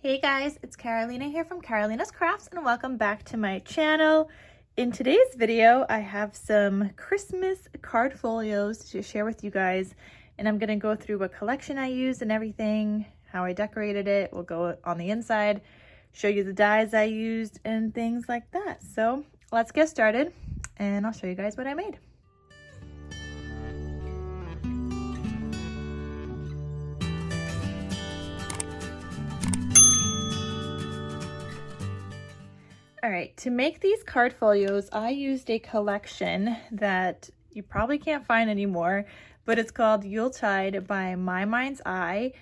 Hey guys, it's Carolina here from KarolinasKrafts and welcome back to my channel. In today's video, I have some Christmas card folios to share with you guys, and I'm gonna go through what collection I used and everything, how I decorated it. We'll go on the inside, show you the dies I used and things like that. So let's get started and I'll show you guys what I made. All right, to make these card folios, I used a collection that you probably can't find anymore, but it's called Yuletide by My Mind's Eye.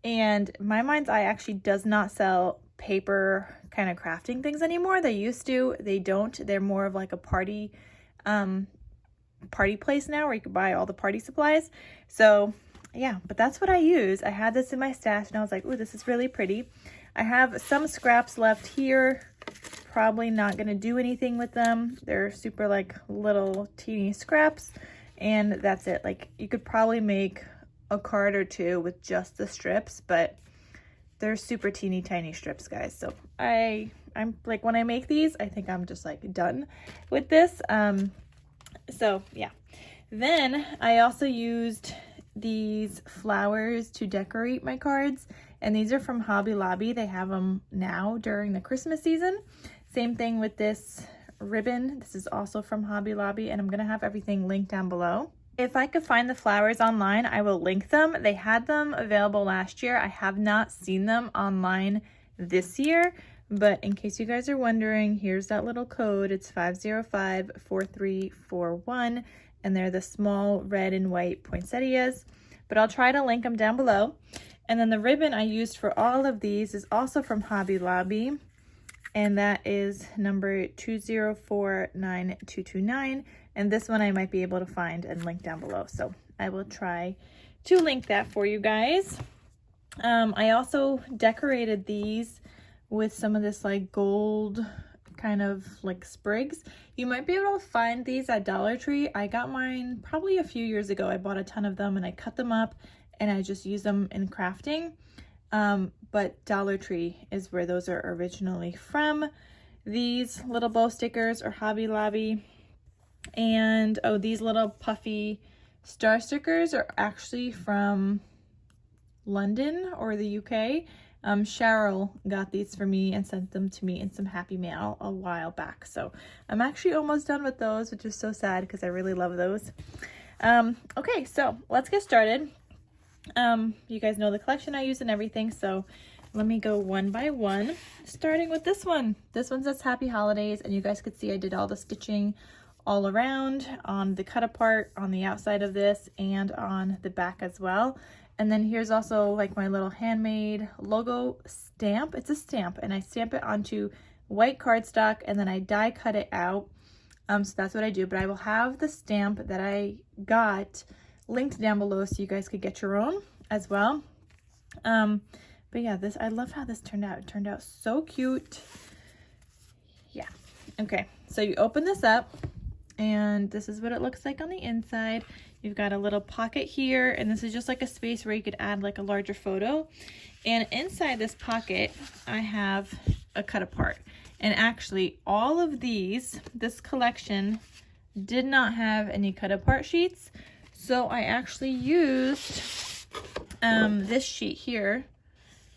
And My Mind's Eye actually does not sell paper kind of crafting things anymore. They used to, they don't. They're more of like a party place now where you can buy all the party supplies. So yeah, but that's what I use. I had this in my stash and I was like, ooh, this is really pretty. I have some scraps left here. Probably not gonna do anything with them. They're super like little teeny scraps and that's it. Like you could probably make a card or two with just the strips, but they're super teeny tiny strips, guys. So I'm like, when I make these, I think I'm just like done with this. So yeah. Then I also used these flowers to decorate my cards, and these are from Hobby Lobby. They have them now during the Christmas season. Same thing with this ribbon. This is also from Hobby Lobby, and I'm gonna have everything linked down below. If I could find the flowers online, I will link them. They had them available last year. I have not seen them online this year, but in case you guys are wondering, here's that little code. It's 5054341, and they're the small red and white poinsettias, but I'll try to link them down below. And then the ribbon I used for all of these is also from Hobby Lobby, and that is number 2049229. And this one I might be able to find and link down below. So I will try to link that for you guys. I also decorated these with some of this like gold kind of like sprigs. You might be able to find these at Dollar Tree. I got mine probably a few years ago. I bought a ton of them and I cut them up and I just use them in crafting. But Dollar Tree is where those are originally from. These little bow stickers are Hobby Lobby. And oh, these little puffy star stickers are actually from London or the UK. Cheryl got these for me and sent them to me in some Happy Mail a while back. So I'm actually almost done with those, which is so sad because I really love those. Okay, so let's get started. You guys know the collection I use and everything, so let me go one by one, starting with this one. This one says Happy Holidays, and you guys could see I did all the stitching all around on the cut apart on the outside of this and on the back as well. And then here's also like my little handmade logo stamp. It's a stamp, and I stamp it onto white cardstock and then I die cut it out. So that's what I do, but I will have the stamp that I got linked down below so you guys could get your own as well. But yeah, this, I love how this turned out. It turned out so cute. Yeah. Okay, so you open this up and this is what it looks like on the inside. You've got a little pocket here, and this is just like a space where you could add like a larger photo. And inside this pocket, I have a cut apart. And actually all of these, this collection did not have any cut apart sheets. So I actually used this sheet here,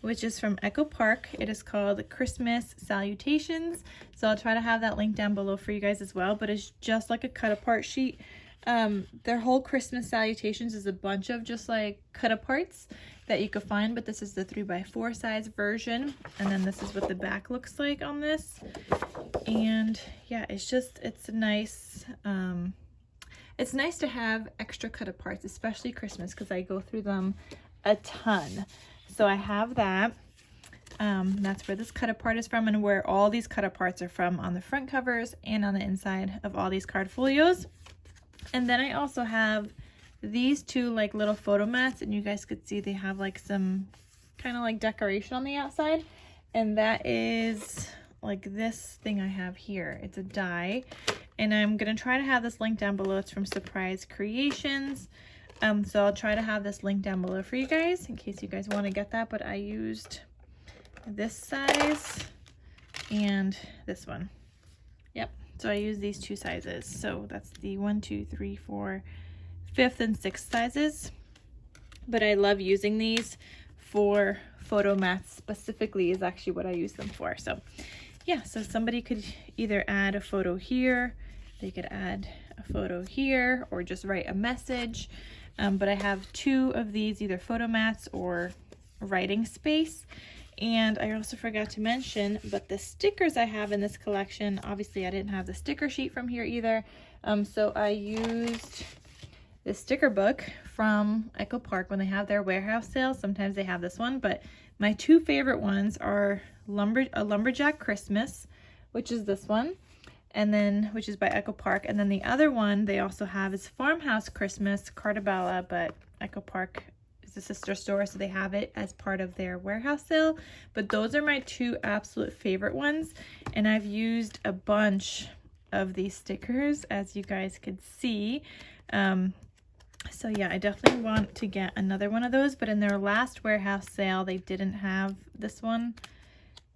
which is from Echo Park. It is called Christmas Salutations. So I'll try to have that link down below for you guys as well, but it's just like a cut apart sheet. Their whole Christmas Salutations is a bunch of just like cut aparts that you could find, but this is the 3x4 size version. And then this is what the back looks like on this. And yeah, it's nice. It's nice to have extra cut aparts, especially Christmas, because I go through them a ton. So I have that. That's where this cut apart is from and where all these cut aparts are from on the front covers and on the inside of all these card folios. And then I also have these two like little photo mats, and you guys could see they have like some kind of like decoration on the outside. And that is like this thing I have here. It's a die. And I'm going to try to have this link down below. It's from Surprise Creations. So I'll try to have this link down below for you guys in case you guys want to get that. But I used this size and this one. Yep, so I use these 2 sizes. So that's the 1, 2, 3, 4, 5th and 6th sizes. But I love using these for photo mats specifically, is actually what I use them for. So yeah, so somebody could either add a photo here, they could add a photo here, or just write a message. But I have 2 of these, either photo mats or writing space. And I also forgot to mention, but the stickers I have in this collection, obviously I didn't have the sticker sheet from here either. So I used this sticker book from Echo Park when they have their warehouse sales. Sometimes they have this one, but my 2 favorite ones are a Lumberjack Christmas, which is this one, and then which is by Echo Park, and then the other one they also have is Farmhouse Christmas, Cartabella, but Echo Park is the sister store, so they have it as part of their warehouse sale. But those are my 2 absolute favorite ones, and I've used a bunch of these stickers, as you guys could see. So yeah, I definitely want to get another one of those, but in their last warehouse sale they didn't have this one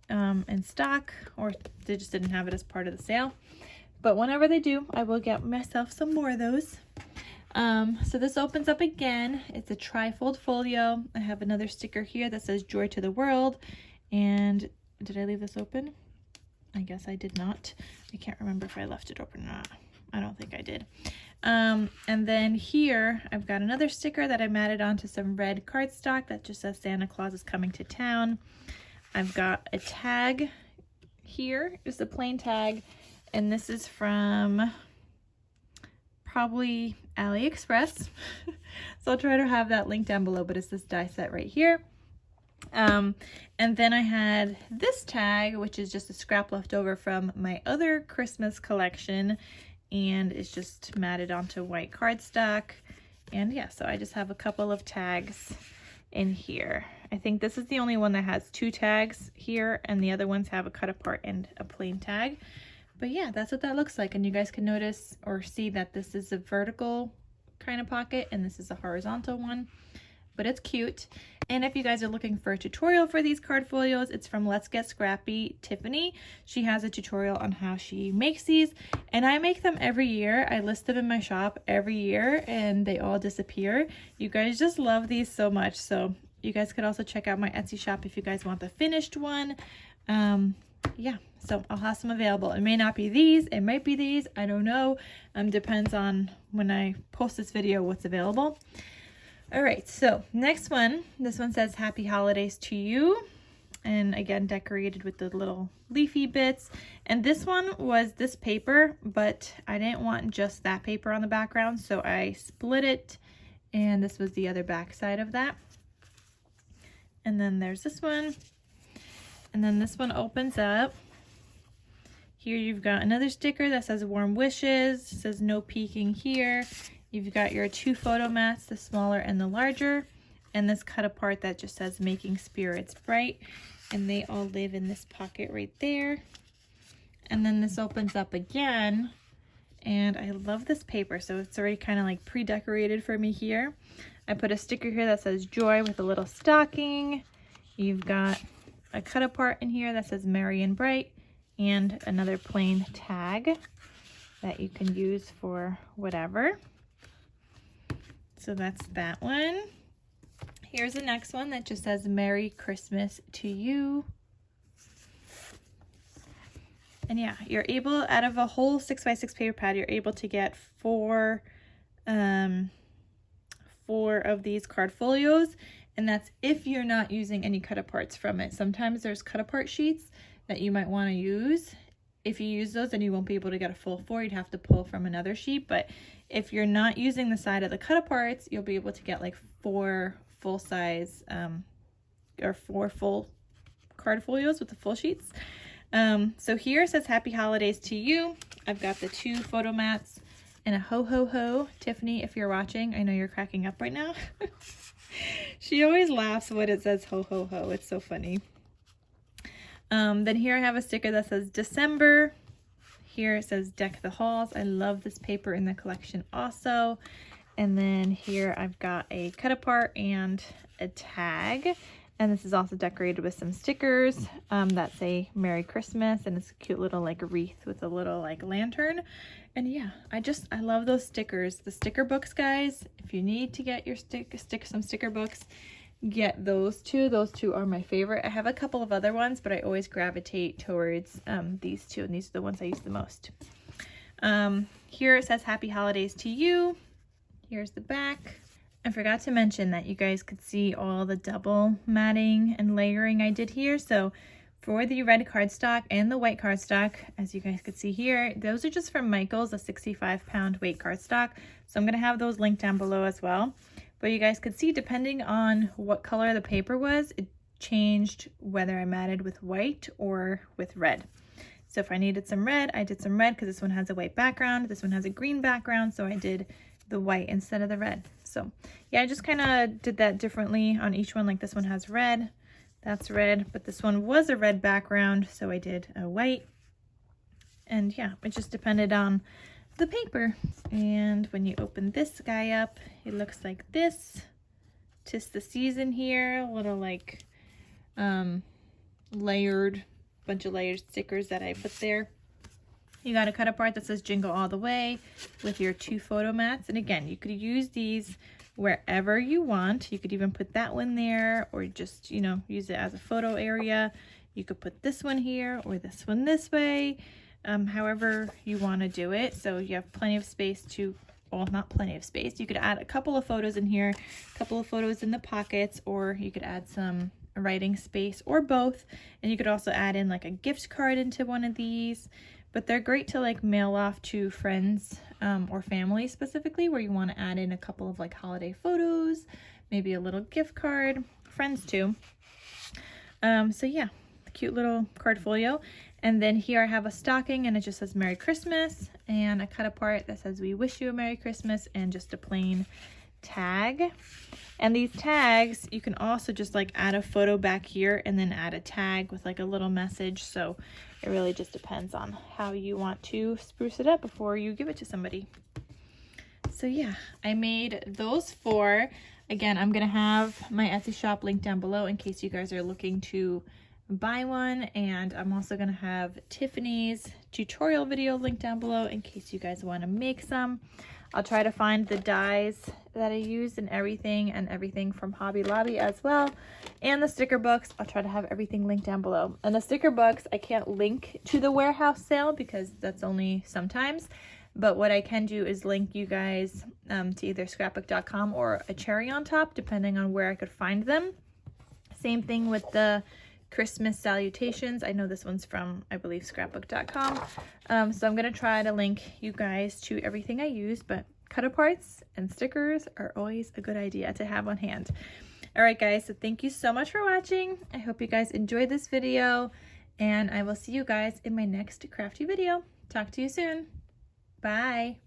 in stock, or they just didn't have it as part of the sale. But whenever they do, I will get myself some more of those. So this opens up again. It's a trifold folio. I have another sticker here that says Joy to the World. And did I leave this open? I guess I did not. I can't remember if I left it open or not. I don't think I did. And then here I've got another sticker that I matted onto some red cardstock that just says Santa Claus is coming to town. I've got a tag here, just a plain tag, and this is from probably AliExpress. So I'll try to have that link down below, but it's this die set right here. And then I had this tag, which is just a scrap left over from my other Christmas collection, and it's just matted onto white cardstock. And yeah, so I just have a couple of tags in here. I think this is the only one that has 2 tags here, and the other ones have a cut apart and a plain tag. But yeah, that's what that looks like. And you guys can notice or see that this is a vertical kind of pocket and this is a horizontal one, but it's cute. And if you guys are looking for a tutorial for these card folios, it's from Let's Get Scrappy Tiffany. She has a tutorial on how she makes these, and I make them every year. I list them in my shop every year and they all disappear. You guys just love these so much. So you guys could also check out my Etsy shop if you guys want the finished one. Yeah, so I'll have some available. It may not be these, it might be these, I don't know. Depends on when I post this video what's available. All right, so next one, this one says Happy Holidays to You, and again decorated with the little leafy bits. And this one was this paper, but I didn't want just that paper on the background, so I split it, and this was the other back side of that. And then there's this one, and then this one opens up. Here you've got another sticker that says Warm Wishes, it says no peeking here. You've got your 2 photo mats, the smaller and the larger, and this cut apart that just says Making Spirits Bright, and they all live in this pocket right there. And then this opens up again, and I love this paper, so it's already kind of like pre-decorated for me here. I put a sticker here that says Joy with a little stocking. You've got a cut apart in here that says Merry and Bright, and another plain tag that you can use for whatever. So that's that one. Here's the next one that just says Merry Christmas to You. And yeah, you're able, out of a whole 6x6 paper pad, you're able to get 4 of these card folios, and that's if you're not using any cut aparts from it. Sometimes there's cut apart sheets that you might want to use. If you use those, then you won't be able to get a full 4. You'd have to pull from another sheet. But if you're not using the side of the cut aparts, you'll be able to get like 4 full size or 4 full card folios with the full sheets. So here it says Happy Holidays to You. I've got the 2 photo mats and a ho ho ho. Tiffany, if you're watching, I know you're cracking up right now. She always laughs when it says ho ho ho. It's so funny. Then here I have a sticker that says December. Here it says Deck the Halls. I love this paper in the collection also. And then here I've got a cut apart and a tag. And this is also decorated with some stickers that say Merry Christmas, and it's a cute little like wreath with a little like lantern. And yeah, I love those stickers. The sticker books, guys, if you need to get your some sticker books, get those two. Those two are my favorite. I have a couple of other ones, but I always gravitate towards these two, and these are the ones I use the most. Here it says Happy Holidays to you. Here's the back. I forgot to mention that you guys could see all the double matting and layering I did here. So for the red cardstock and the white cardstock, as you guys could see here, those are just from Michael's, a 65-pound weight cardstock. So I'm going to have those linked down below as well. But you guys could see, depending on what color the paper was, it changed whether I matted with white or with red. So if I needed some red, I did some red because this one has a white background. This one has a green background, so I did the white instead of the red. So yeah, I just kind of did that differently on each one. Like this one has red, that's red, but this one was a red background, so I did a white. And yeah, it just depended on the paper. And when you open this guy up, it looks like this. 'Tis the season here, a little like layered, bunch of layered stickers that I put there. You got a cut apart that says Jingle All the Way with your 2 photo mats. And again, you could use these wherever you want. You could even put that one there, or just, you know, use it as a photo area. You could put this one here or this one this way, however you want to do it. So you have plenty of space to, well, not plenty of space. You could add a couple of photos in here, a couple of photos in the pockets, or you could add some writing space, or both. And you could also add in like a gift card into one of these. But they're great to like mail off to friends or family specifically, where you want to add in a couple of like holiday photos, maybe a little gift card, friends too. So yeah, cute little card folio. And then here I have a stocking, and it just says Merry Christmas, and a cut apart that says we wish you a Merry Christmas, and just a plain tag. And these tags, you can also just like add a photo back here and then add a tag with like a little message. So it really just depends on how you want to spruce it up before you give it to somebody. So yeah, I made those 4. Again, I'm gonna have my Etsy shop linked down below in case you guys are looking to buy one, and I'm also gonna have Tiffany's tutorial video linked down below in case you guys want to make some. I'll try to find the dies that I used and everything from Hobby Lobby as well. And the sticker books, I'll try to have everything linked down below. And the sticker books, I can't link to the warehouse sale because that's only sometimes. But what I can do is link you guys to either scrapbook.com or a cherry on top, depending on where I could find them. Same thing with the Christmas salutations. I know this one's from, I believe, scrapbook.com. So I'm going to try to link you guys to everything I use, but cut aparts and stickers are always a good idea to have on hand. All right, guys, so thank you so much for watching. I hope you guys enjoyed this video, and I will see you guys in my next crafty video. Talk to you soon. Bye.